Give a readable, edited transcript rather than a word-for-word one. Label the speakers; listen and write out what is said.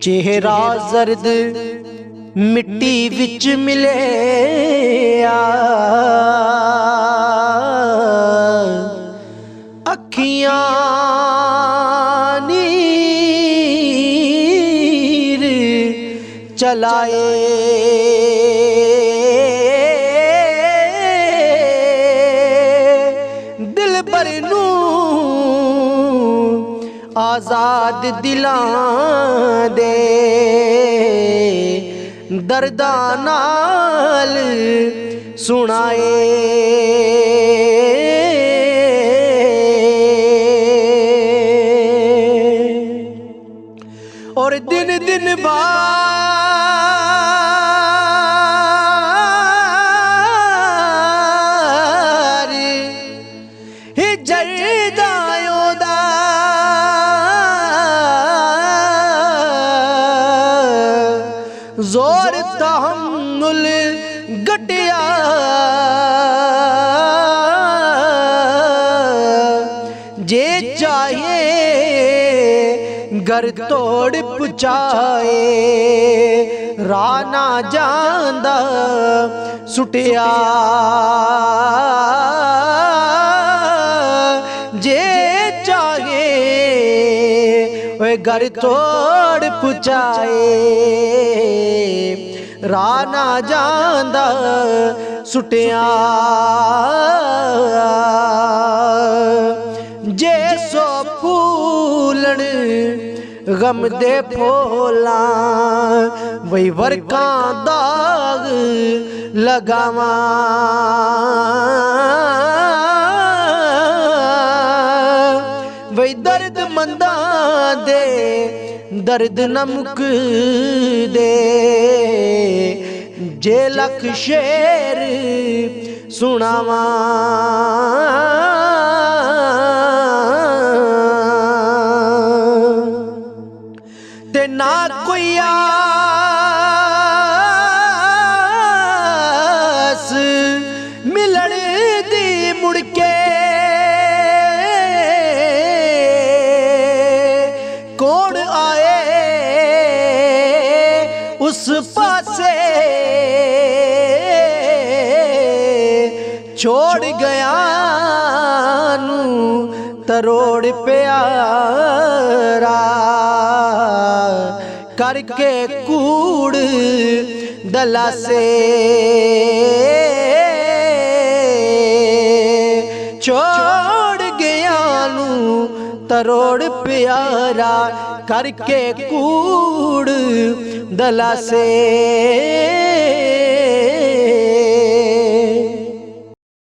Speaker 1: चेहरा जर्द मिट्टी विच मिलिया, अखियां नीर चलाए, दिल भर नू आजाद दिलां दे दर्दां नाल सुनाए। और दिन दिन बार ही जरदायों दा जोर तहम्मुल गटिया, जे चाहे घर तोड़ पुचाए, राना जांदा सुटिया, जे चाहे घर तोड़ पुचाए, राना जांदा सुटिया। जे सो फूलन गम दे फोला, वही वर्कां दाग लगावा, वही दर्द मंदा दे दर्द न मुक दे, जे लख शेर सुनावा। ते ना कोई आस मिलन दी मुड़के, कौन आए उस पासे, छोड़ गया नू तरोड़ प्यारा, करके कूड़ दला से, छोड़ गया नू तरोड़ प्यारा, करके कूड़ दला से।